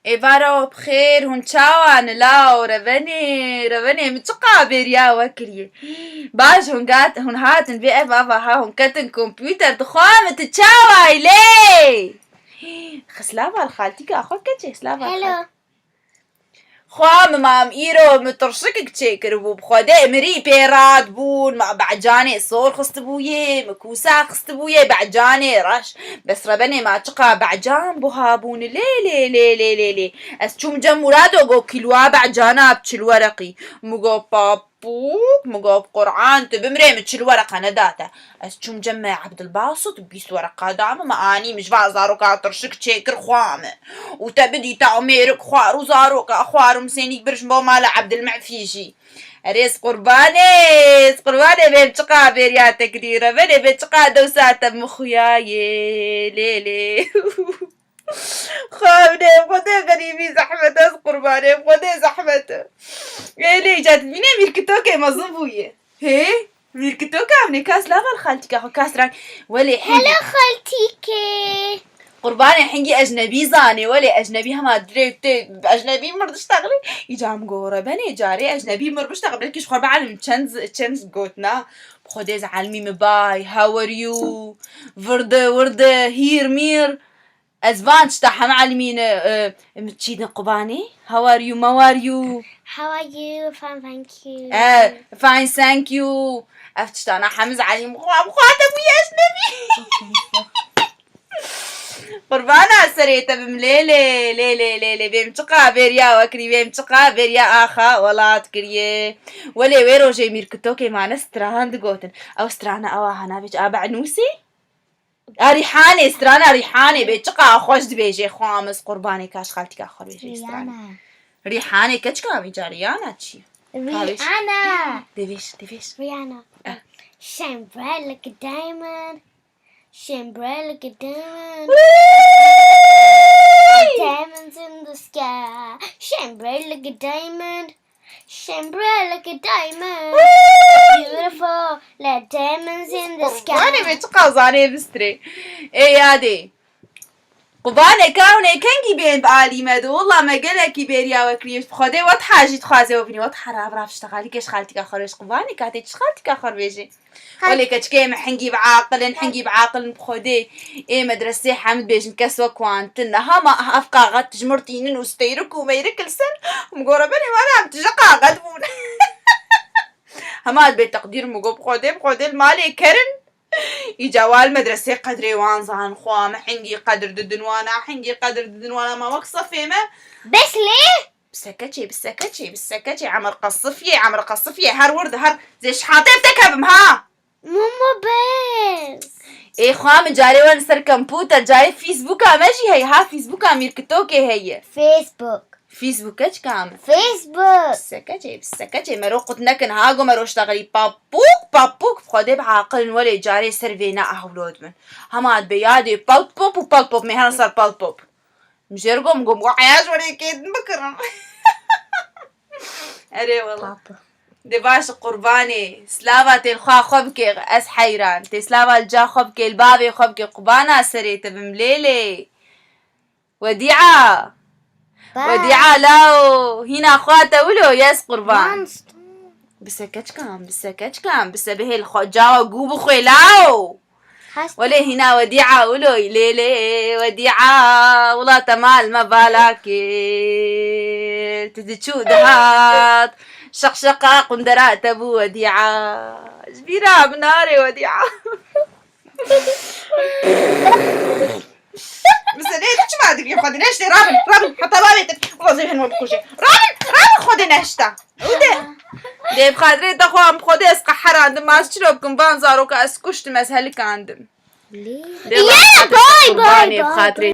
إبارة بخير هون تشاوان لاو ربني متشقا بريا وكريه باش هون قات هون هاتن بي بابا ها هون كتن كمبيوتر تخوام تتشاواي ليه خسلافا الخالتي أخوك كتشي سلافا هلو خوام مام إيرو مترشك تشيكر بو بخودي مري بيراد بون ما بعجاني صور خست بويه مكوسا خست بويه بعجاني رش بس ربني ما تقع بعجان بوها بون لي أسشوم جم مرادو جو كيلوا بعجانا بتشل ورقي مجو بابوك مجو قرآن تبمري متشل ورقة نداتا أسشوم جمع عبد الباسط بيس ورقة دعم ما أني مش بعزارو كاترشك تشيكر خوام وتبدي تعميرك خوار وزاروك أخوار مسينيك برش مال عبد المعفيشي ريس قرباني بيبتقى بريا تكريرة بني بيبتقى دوسات مخياي ليلي خابني بخدي غريبي زحمته قرباني بخدي زحمته ليه جات مين ميركتوكي مظبوية هي ميركتوكا من كاس لافا الخالتك أخو كاس راك ولي هلا خالتيكي قرباني حنجي أجنبي زاني ولي أجنبي هما دريتي أجنبي مرضش تغلي يجام قورة بني جاري أجنبي مرضش تغلي كيش خرب عالم تشنز قوتنا بخديز عالمي مباي هاو ار يو ورده هير مير أزبانش تاعها معلمين متشيدن قباني هاو ار يو ما ار يو How are you? Fine, thank you. فاين ثانك يو أفتشت أنا حمز علي مخاطب ويا أجنبي قربانا سريتا بمليلي بيمتقى بريا وكري بيمتقى بريا آخا ولا تكريه ولي ويرو جي ميركتوكي معنا ستراند قوتن أو سترانا أو هنا بيج أبع نوسي ريحاني سترانا ريحاني بيتقى خوش دبيجي خامس قرباني كاش خالتك آخر بيجي سترانا ريحاني كتشكا بيجا ريانا تشي Rihanna. ديفيش Rihanna. Shine bright like a diamond. Shine bright like a diamond. Diamonds in the sky. Shine bright like a diamond. Shine bright like a diamond. Beautiful like diamonds in the sky. قرباني بيتقى زاني بستري إيه يادي قباني كاوني كنجي بين بعالي مدو والله ما قالك بريا وكريش بخدي وات حاجة تخازي وبني وات حراب راف اشتغالي كيش خالتك آخر قباني كاتي تش خالتك آخر بيجي ولي كتشكيم حنجي بعاقل بخدي إيه مدرسة حمد بيجن كسوة كوانتنا هما أفقا غد تجمرتينن وستيرك وميرك السن ومقورة بني ما نام تجقا غد بون هما البيت تقدير مقو بخدي المالي كرن يجاوال مدرسة قدري وانزان خوام حنجي قدر ددنوانا ما وقصة فيما بس ليه؟ بسكتشي عمر قصفية هر ورد هر زي شحاطيفتك بمها ماما بس ايه خوام جاري وان سر كمبيوتر جاري فيسبوكا ماشي هي ها فيسبوكا ميركتوكي هي فيسبوكش كام فيسبوك بسكتشي مرو قطنكن هاقو مرو اشتغلي بابوك بخودي بعاقل ولي جاري سرفينا اهولود من هماد بيادي بالبوب مهنا صار بالبوب مجرقو مقوم وعياش ولي كيد مكرم اري والله دي باش قرباني سلافا تلخوا خبكي اس حيران تي سلافا الجا خبكي البابي خبكي قبانا سريت بمليلي وديعة لاو هنا اخواته ولو ياس قربان بسكتش كام بسبه الخجاوة قوبو خيلاو ولي هنا وديعة ولو ليلي وديعة ولا تمال ما بالاكي تدشو دهات شقشقة قندرات ابو وديعة جبيرة بناري وديعة بس ليش ما ادري خذي نشتي رابن حتى بالي وظيفه ما بكل شيء رابن خذي نشتا دي بخاطري دخوام خذي اسقى حران ما اشتروكم بانزاروك اسكشت مسهلك عندم يا باي بخاطري